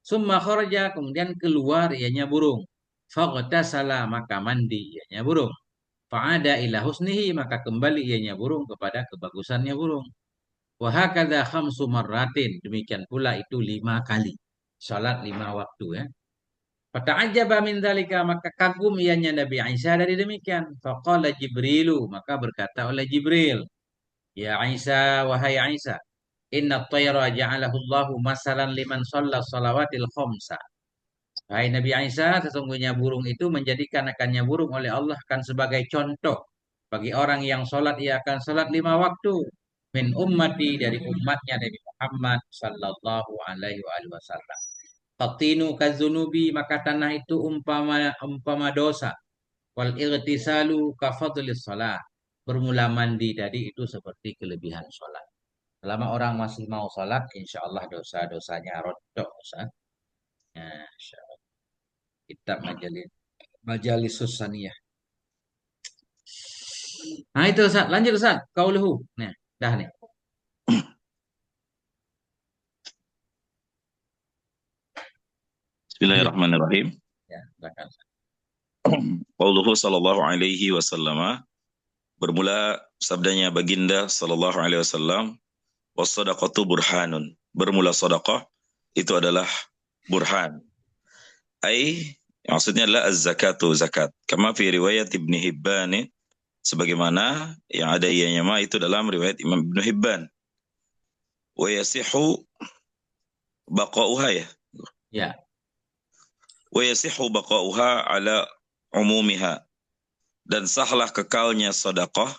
Summa kharaja kemudian keluar ianya burung. Faghtasala maka mandi ianya burung. Fa'ada ila husnihi maka kembali ianya burung kepada kebagusannya burung. Wa hakadha khamsu marratin demikian pula itu 5 kali. Salat 5 waktu ya. Fata'ajjaba min dzalika maka kagum ianya Nabi Isa dari demikian. Faqala Jibrilu maka berkata oleh Jibril, ya Isa wahai Isa, inna at-tayra ja'alahu Allahu masalan liman shalla shalawatil khamsa. Hai Nabi Isa, sesungguhnya burung itu menjadikan akannya burung oleh Allah kan sebagai contoh bagi orang yang sholat ia akan sholat 5 waktu min ummati dari umatnya Nabi Muhammad sallallahu alaihi wasallam. Fatinu kazunubi maka tanah itu umpama dosa wal irtisalu kafadlis salat. Bermula mandi tadi itu seperti kelebihan sholat. Selama orang masih mau sholat, insya Allah dosa-dosanya rodok. Nah, kitab majalis susaniyah. Nah itu Ustaz, lanjut Ustaz. Qauluhu. Nah, dah nih. Bismillahirrahmanirrahim. Ya, silakan. Qauluhu sallallahu alaihi wasallam, bermula sabdanya baginda sallallahu alaihi wasallam, was-sadaqatu burhanun. Bermula sedekah itu adalah burhan. Maksudnya adalah az-zakatu, zakat. Kama fi riwayat Ibn Hibban, sebagaimana yang ada ianya itu dalam riwayat Imam Ibn Hibban. Wa yasihu baqa'uha ya. Ya. Wa yasihu baqa'uha ala umumiha. Dan sahlah kekalnya sedekah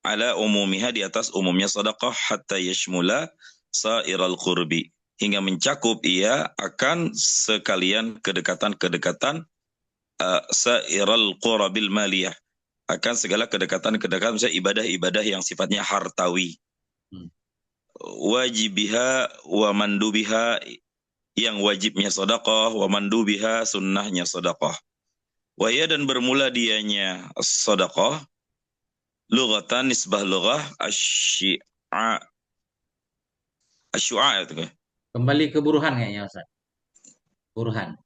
ala umumiha di atas umumnya sedekah hatta yashmula sa'iral qurbi. Hingga mencakup ia akan sekalian kedekatan-kedekatan sa'iral qurabil maliyah. Akan segala kedekatan-kedekatan misalnya ibadah-ibadah yang sifatnya hartawi. Wajibiha wa mandubiha yang wajibnya sedekah, wa mandubiha sunnahnya sedekah. Wa ya dan bermula dianya sedekah lughatan nisbah lughah asy-syu'a itu kan. Kembali ke burhan kayaknya Ustaz. Burhan.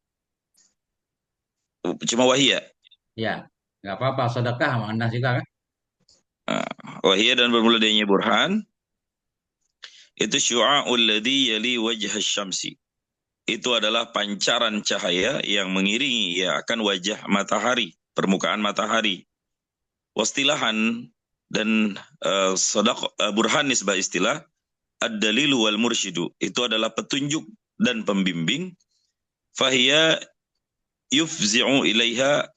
Cuma wahiyah. Ya, nggak apa-apa. Sedekah mana juga kan? Wahiyah dan bermula dianya burhan itu syu'a'ul ladzi yali wajh syamsi. Itu adalah pancaran cahaya yang mengiringi ya akan wajah matahari, permukaan matahari. Wastilahan dan burhan nisbah istilah ad-dalilu wal mursyidu. Itu adalah petunjuk dan pembimbing. Fahiya yufzi'u ilaiha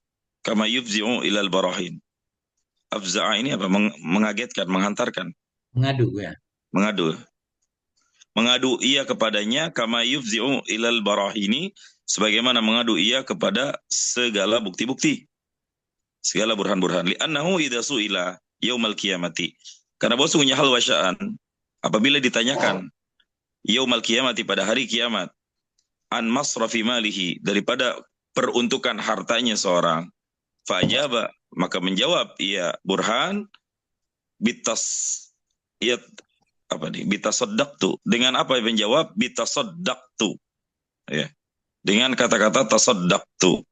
kama yufzi'u ilal barahin. Afza'a ini apa? Mengagetkan, menghantarkan. Mengadu ya. Mengadu ia kepadanya kama yufzi'u ilal barahini, sebagaimana mengadu ia kepada segala bukti-bukti, segala burhan-burhan. Li'annahu idza su'ila yaumal qiyamati. Karena bahwa sungguhnya hal wasya'an apabila ditanyakan yaumal qiyamati pada hari kiamat an masrafi malihi daripada peruntukan hartanya seorang, fa'ajaba maka menjawab ia burhan bitasaddaqtu, dengan apa yang menjawab bitasaddaqtu ya, dengan kata-kata tasaddaqtu,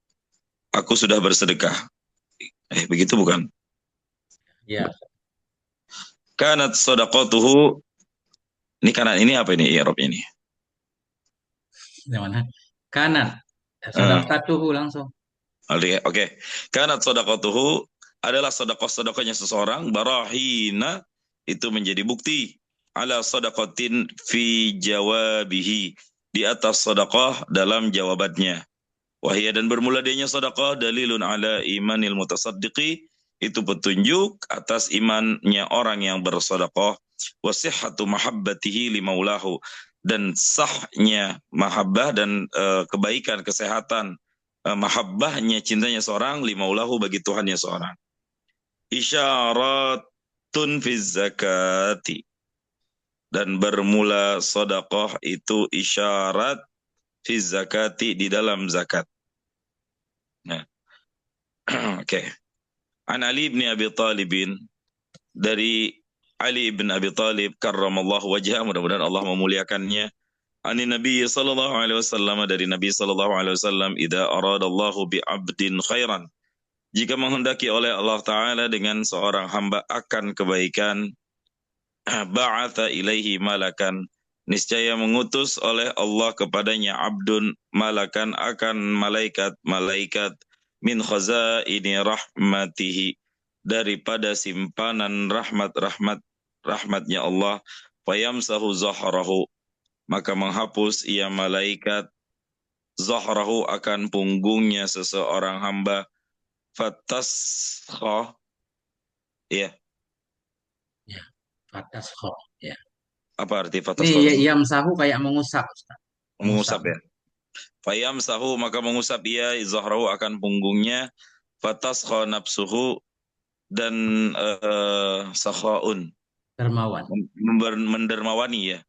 aku sudah bersedekah. Begitu bukan? Ya. Kanat sadaqatuhu, ini kanan ini apa ini i'rab ini? Yang mana? Kanan. Sadaqatuhu langsung. Oke. Kanat sadaqatuhu adalah sedekah-sedekahnya seseorang, barahina itu menjadi bukti, ala sadaqatin fi jawabihi, di atas sedekah dalam jawabannya. Wahia dan bermula dianya sedekah dalilun ala imanil mutasaddiqi, itu petunjuk atas imannya orang yang bersedekah, wa sihhatu mahabbatihi limaulahu, dan sahnya mahabbah dan kebaikan kesehatan mahabbahnya, cintanya seorang, limaulahu bagi Tuhannya seorang. Isyaratun fi zakati, dan bermula sedekah itu isyarat fi zakati di dalam zakat. Nah, oke. An Ali bin Abi Talibin, dari Ali bin Abi Talib karramallahu wajhah, mudah-mudahan Allah memuliakannya. Ani Nabi sallallahu alaihi wasallam, dari Nabi sallallahu alaihi wasallam, idza aradallahu bi 'abdin khairan, jika menghendaki oleh Allah taala dengan seorang hamba akan kebaikan, ba'atha ilaihi malakan, niscaya mengutus oleh Allah kepadanya abdun malakan, akan malaikat min khazaini rahmatihi, daripada simpanan rahmatnya Allah, fayamsahu zahrahu, maka menghapus ia malaikat zahrahu, akan punggungnya seseorang hamba, fataskhah, ya, Ya, fatas kok. Ya. apa arti Ini fataskhah? yamsahu kayak mengusap, Ustaz. Mengusap. Mengusap, ya. Fayamsahu, maka mengusap ia zahrahu, akan punggungnya, fataskha nafsuhu, dan sakhaun, Dermawan. mendermawani, ya.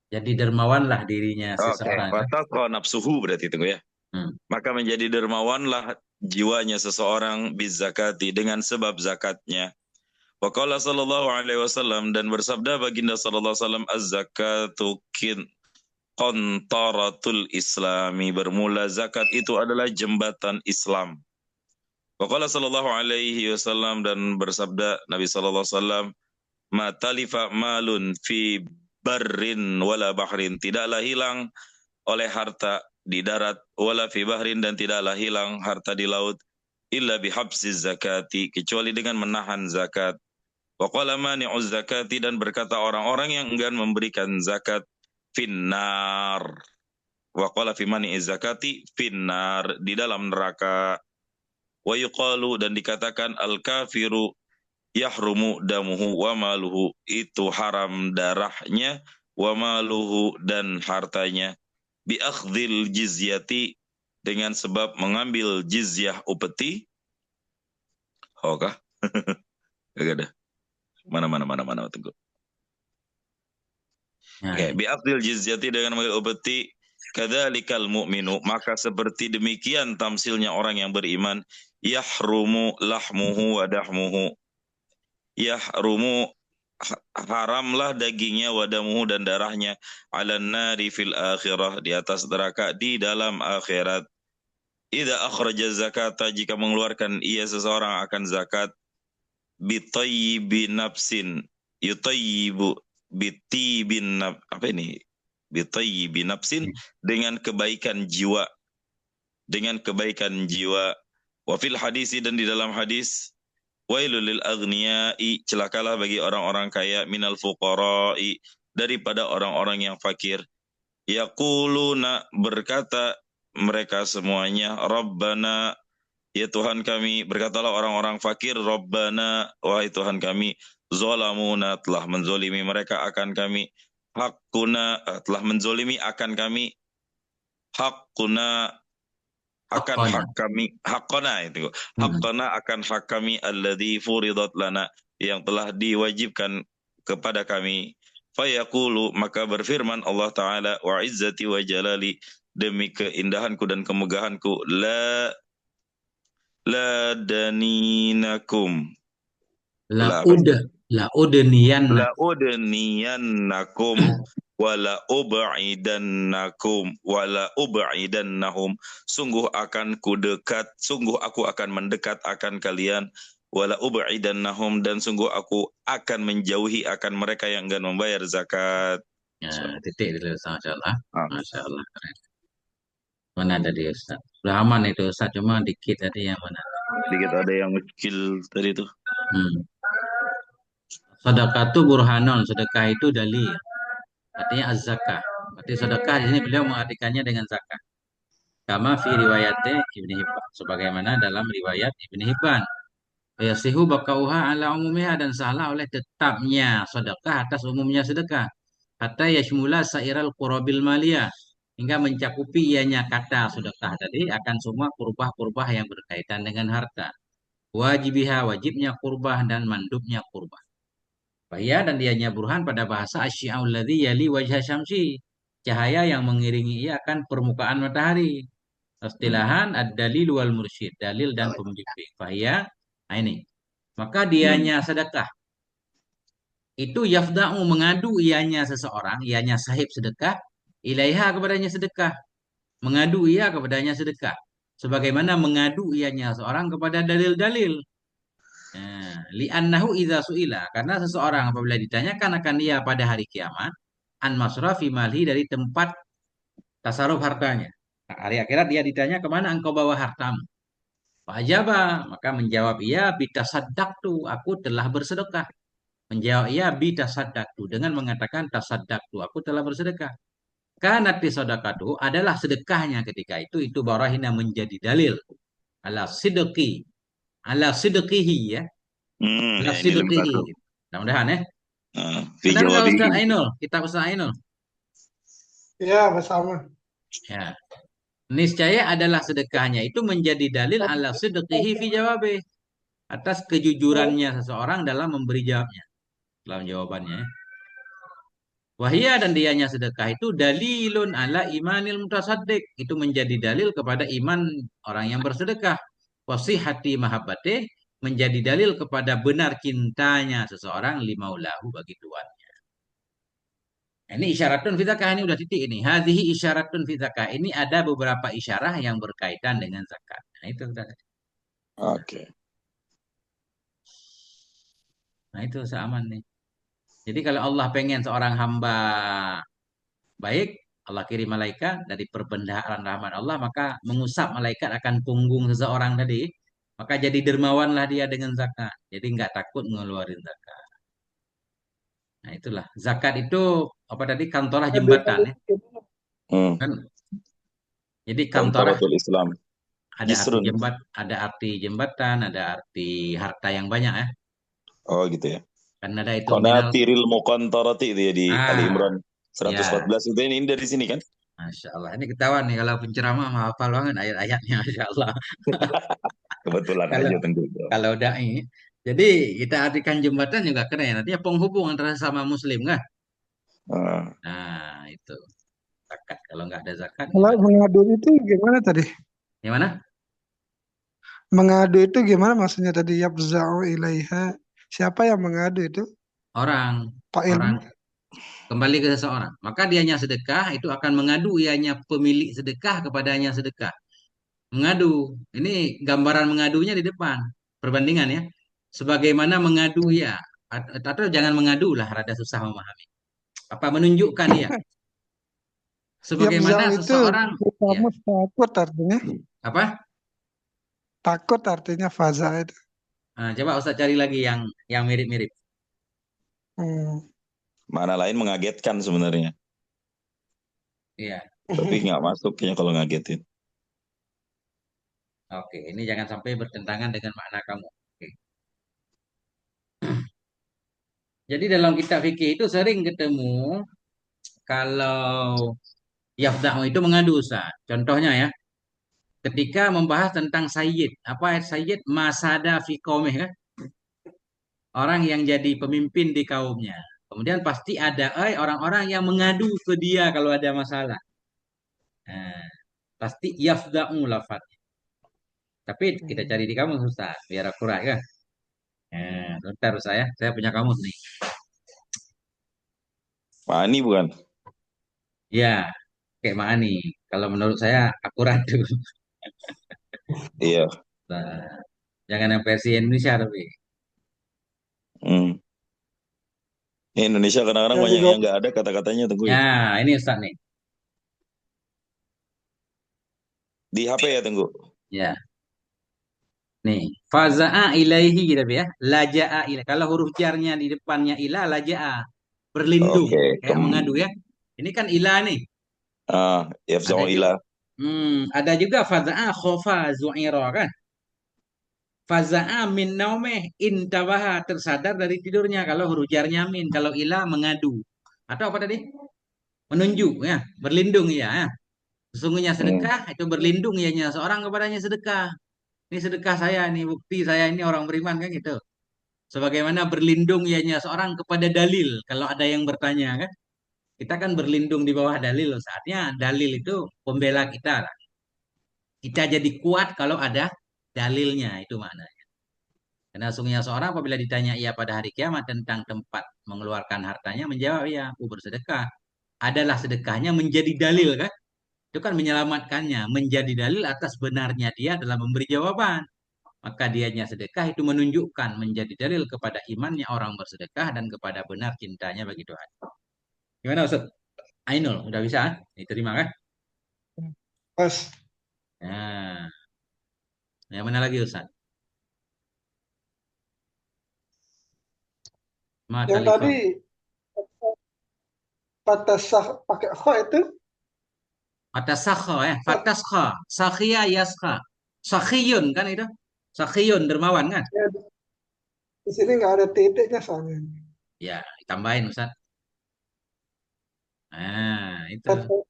Jadi dermawanlah dirinya Oke, seseorang. fataskha nafsuhu berarti itu, ya. Maka menjadi dermawanlah jiwanya seseorang bizakati, dengan sebab zakatnya. Wa qala sallallahu alaihi wasallam, dan bersabda baginda sallallahu alaihi wasallam, az-zakatu qantaratul islami, bermula zakat itu adalah jembatan Islam. Wa qala sallallahu alaihi wasallam, dan bersabda Nabi sallallahu alaihi wasallam, ma talifa malun fi barrin wala bahrin, tidaklah hilang oleh harta di darat, wala fi bahrin, dan tidaklah hilang harta di laut, illa bihabsiz zakati, kecuali dengan menahan zakat. Wa qala mani'uz zakati, dan berkata orang-orang yang enggan memberikan zakat, finnar. Wa qala fi mani'iz zakati finnar, di dalam neraka. Wa yuqalu, dan dikatakan, al kafiru yahrumu damuhu wa maluhu, itu haram darahnya, wa maluhu, dan hartanya, bi akhdhil jizyati, dengan sebab mengambil jizyah upeti. Oke. Gak ada. Mana tunggu. Nah, Oke, bi akhdhil jizyati, dengan mengambil upeti, kadzalikal mu'minu, maka seperti demikian tamsilnya orang yang beriman, yahrumu lahmuhu wa dahmuhu, yahrumu, haramlah dagingnya, wadamuhu, dan darahnya, ala nari fil akhirah, di atas neraka di dalam akhirat. Idza akhraja zakata, jika mengeluarkan ia seseorang akan zakat, bitayyibi nafsin, yutayyibu bitibin apa ini? Bitayyibi nafsin, dengan kebaikan jiwa, Wa fil hadisi, dan di dalam hadis, wailul lil aghniyai, celakalah bagi orang-orang kaya, minal fuqara'i, daripada orang-orang yang fakir. Yaquluna, berkata mereka semuanya, Rabbana, ya Tuhan kami, berkatalah orang-orang fakir, Rabbana, wahai Tuhan kami, zalamuna, telah menzolimi mereka akan kami, hakuna, telah menzolimi akan kami, hakuna, akan hak kami, hakona itu, hakona, akan hak kami, alladzi furidat lana, yang telah diwajibkan kepada kami. Fayaqulu, maka berfirman Allah Ta'ala, wa izzati wa jalali, demi keindahanku dan kemegahanku, la daninakum, la udniyannakum wala ub'idannahum, sungguh aku akan mendekat akan kalian, wala ub'idannahum, dan sungguh aku akan menjauhi akan mereka yang enggan membayar zakat. Ya, titik dulu, Masya Allah. Masya Allah, keren. Mana tadi Ustaz? Udah aman itu Ustaz, cuma dikit tadi yang mana? Dikit ada yang kecil tadi tuh. Sedekah itu burhanon, sedekah itu dalil. Artinya az-zakah. Berarti sedekah di sini beliau mengartikannya dengan zakah. Kama fi riwayatnya Ibnu Hibban, sebagaimana dalam riwayat Ibnu Hibban. Yasihu bakauha ala umumnya, dan salah oleh tetapnya sedekah atas umumnya sedekah. Hatta yashmula sairal qurabil maliyah, hingga mencakupi ianya kata sedekah tadi akan semua kurbah-kurbah yang berkaitan dengan harta. Wajibiha wajibnya kurbah dan mandubnya kurbah. Fahia dan dianya burhan pada bahasa asyi'ul ladzi yali wajha syamsi. Cahaya yang mengiringi ia akan permukaan matahari. Istilahan ad-dalil wal mursyid, dalil dan pembimbing. Fahia, nah ini. Maka dianya sedekah. Itu yafda'u mengadu ianya seseorang, ianya sahib sedekah, ilaiha kepadanya sedekah. Mengadu ia kepadanya sedekah. Sebagaimana mengadu ianya seorang kepada dalil-dalil. Nah, li'annahu idza su'ila, karena seseorang apabila ditanyakan akan dia pada hari kiamat, an masrafi malhi dari tempat tasarruf hartanya. Nah, hari akhirat dia ditanya kemana engkau bawa hartamu. Fa'ajaba, maka menjawab ia bitasaddaqtu, aku telah bersedekah. Menjawab ia bitasaddaqtu dengan mengatakan tasaddaqtu, aku telah bersedekah. Karena tisadaqatu adalah sedekahnya ketika itu barahina menjadi dalil ala sidqi, ala sidqihi ya, ala Ya ini lebih sidqihi. satu. Mudah-mudahan ya. Fi Benar nggak jawabihi. Ustaz Ainul? Kita Ustaz Ainul. Ya, bersama. Ya. Niscaya adalah sedekahnya itu menjadi dalil ala sidqihi fi jawabi, atas kejujurannya seseorang dalam memberi jawabnya, dalam jawabannya. Ya. Wahia dan dianya sedekah itu dalilun ala imanil mutasaddiq. Itu menjadi dalil kepada iman orang yang bersedekah. Wasihati mahabbate menjadi dalil kepada benar cintanya seseorang limaulahu bagi Tuhan. Ini isyaratun fitakah, ini udah titik ini. Hadhihi isyaratun fitakah. Ini ada beberapa isyarah yang berkaitan dengan zakat. Nah itu udah. Oke. Nah itu seaman nih. Jadi kalau Allah pengen seorang hamba baik, Allah kirim malaikat dari perbendaharaan rahmat Allah, maka mengusap malaikat akan punggung seseorang tadi. Maka jadi dermawanlah dia dengan zakat. Jadi nggak takut ngeluarin zakat. Nah itulah. Zakat itu apa tadi? Kantorah jembatan ya. Hmm. Kan? Jadi kantorah Kantaratul Islam. ada arti Jisrun. ada arti jembatan, ada arti harta yang banyak ya. Oh gitu ya. Kan ada itu minal. Qanatiril muqantarati itu ya di Ali Ah, Imran ya. 114 itu ini dari sini kan? Masya Allah. Ini ketahuan nih kalau penceramah hafal banget ayat-ayatnya. Masya Allah. Kebetulan Kalau aja tentu. kalau dai. Jadi kita artikan jembatan juga keren. Artinya penghubung antara sama muslim kan. Ah, Nah itu. Zakat. Kalau nggak ada zakat Kalau gimana? mengadu itu gimana tadi? Gimana? Mengadu itu gimana maksudnya tadi? Yabza'u ilaiha. Siapa yang mengadu itu? Orang. Pak Orang Ilmu? kembali ke seseorang. Maka dianya sedekah itu akan mengadu ianya pemilik sedekah kepadanya sedekah. Mengadu. Ini gambaran mengadunya di depan. Perbandingan ya. Sebagaimana mengadu ya. Atau jangan mengadu lah. Rada susah memahami. Apa menunjukkan ya. Sebagaimana Yabza'u itu seseorang. di Ya. kamus takut artinya. Apa? Takut artinya faza itu. Nah, coba Ustaz cari lagi yang mirip-mirip. Hmm. mana lain mengagetkan sebenarnya. Iya. Tapi nggak masuk kayaknya kalau ngagetin. Oke. Ini jangan sampai bertentangan dengan makna kamu. Oke. Jadi dalam kitab fikih itu sering ketemu kalau yafda'u itu mengadu Ustaz. Contohnya ya. Ketika membahas tentang sayyid. Apa sayyid? Masada fi qaumih kan? Orang yang jadi pemimpin di kaumnya. Kemudian pasti ada orang-orang yang mengadu ke dia kalau ada masalah. Nah, pasti yafda'u lafaz. Tapi kita cari di kamus Ustaz, biar akurat kan. Nah, bentar saya punya kamus nih. Mani bukan? Ya, kayak mana nih? Kalau menurut saya akurat tuh. Iya. Nah, jangan yang versi Indonesia tapi. Hmm. Indonesia kadang-kadang Ya banyak juga yang nggak ada kata-katanya tunggu Ya, ya. ini Ustaz nih. Di HP ya tunggu. Ya, nih. Faza'a ilaihi gitu ya. Laja'a ilaihi. Kalau huruf jarnya di depannya ila, laja'a. Berlindung. Oke. Kayak mengadu ya. Ini kan ila nih. Ada Yafza'u juga, ila. ada juga faza'a khofa zu'ira kan. Faza'a min naumeh intabaha tersadar dari tidurnya kalau huruf jarnya min, kalau ilah mengadu. Atau apa tadi? Menunjuk ya, berlindung ya. Sesungguhnya Hmm. sedekah itu berlindung ianya seorang kepadanya sedekah. Ini sedekah saya, ini bukti saya ini orang beriman kan gitu. Sebagaimana berlindung ianya seorang kepada dalil. Kalau ada yang bertanya kan, kita kan berlindung di bawah dalil. Saatnya dalil itu pembela kita lah. Kita jadi kuat kalau ada dalilnya, itu maknanya. Karena sungguhnya seorang apabila ditanya ia pada hari kiamat tentang tempat mengeluarkan hartanya, menjawab iya, aku bersedekah. Adalah sedekahnya menjadi dalil kan? Itu kan menyelamatkannya, menjadi dalil atas benarnya dia dalam memberi jawaban. Maka dianya sedekah itu menunjukkan menjadi dalil kepada imannya orang bersedekah dan kepada benar cintanya bagi Tuhan. Gimana Ustaz? Ainul, udah bisa? Diterima kan? Pas. Nah, yang mana lagi Ustaz? Ma Yang tadi talifah. fatasah pakai kho itu Fatasakha ya, fatasakha, sakhiya yaskha. Sakhiyun kan itu? Sakhiyun dermawan kan? ya, di sini nggak ada titiknya soalnya. Ya, ditambahin Ustaz. Nah, itu. Fatasah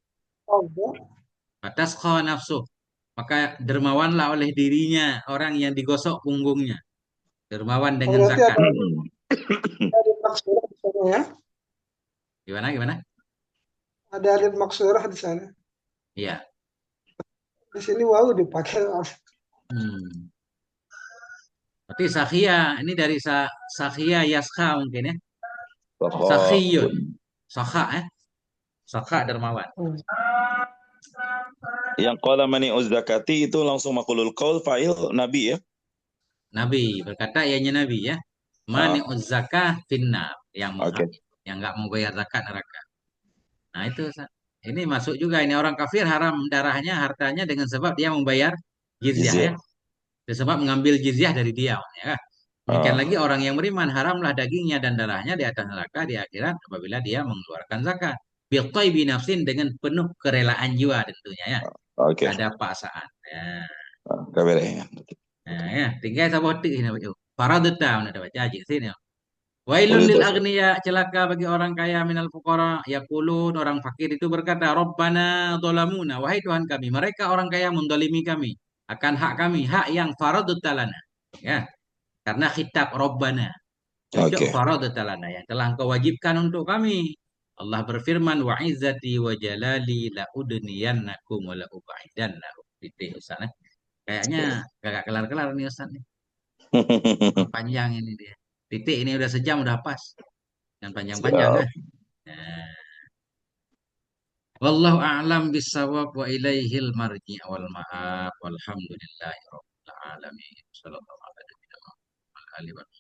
Fatasakha nafsu. Maka dermawanlah oleh dirinya orang yang digosok punggungnya. Dermawan dengan berarti zakat. ada maksurah di sana ya. Gimana, gimana? Ada alif maksurah di sana. Iya. Di sini wow dipakai. Hmm. Berarti sakhia, ini dari sakhia yaskha mungkin ya. Sakhiyun. Takhafun. Sakha ya. Sakha dermawan. Hmm. Yang qala mani'uz zakati itu langsung maqulul qaul fa'il Nabi ya. Nabi berkata ianya Nabi ya. Ah, Mani'uz zakah finnar. oke. Yang nggak mau bayar zakat neraka. Nah itu ini masuk juga ini orang kafir haram darahnya hartanya dengan sebab dia membayar jizyah ya. Jizyah. Sebab mengambil jizyah dari dia ya. Demikian lagi Ah, orang yang beriman haramlah dagingnya dan darahnya di atas neraka di akhirat apabila dia mengeluarkan zakat. Bilqai binafsin dengan penuh kerelaan jiwa tentunya ya. oke. Gak ada paksaan. Ya. Ah, kabere. Nah, ya. Tinggal sabotik ini. Faradata ada baca aja sini. Wailul Boleh lil tuh. agniya, celaka bagi orang kaya minal fuqara, yaqulun orang fakir itu berkata, Rabbana dolamuna, wahai Tuhan kami, mereka orang kaya mendolimi kami akan hak kami, hak yang faradut lana. Ya, karena khitab Rabbana, cocok Oke. faradut lana yang telah engkau wajibkan untuk kami. Allah berfirman, wa izzati wa jalali la udniyannakum wa la ubaidannakum. Titik Ustaz. Kayaknya gak kelar-kelar nih Ustaz nih. Panjang ini dia. Titik ini udah sejam udah pas. Dan panjang-panjang Siap. kan. Nah, wallahu a'lam bisawab wa ilaihil marji' wal ma'ab walhamdulillahi rabbil alamin. Sallallahu alaihi wa sallam.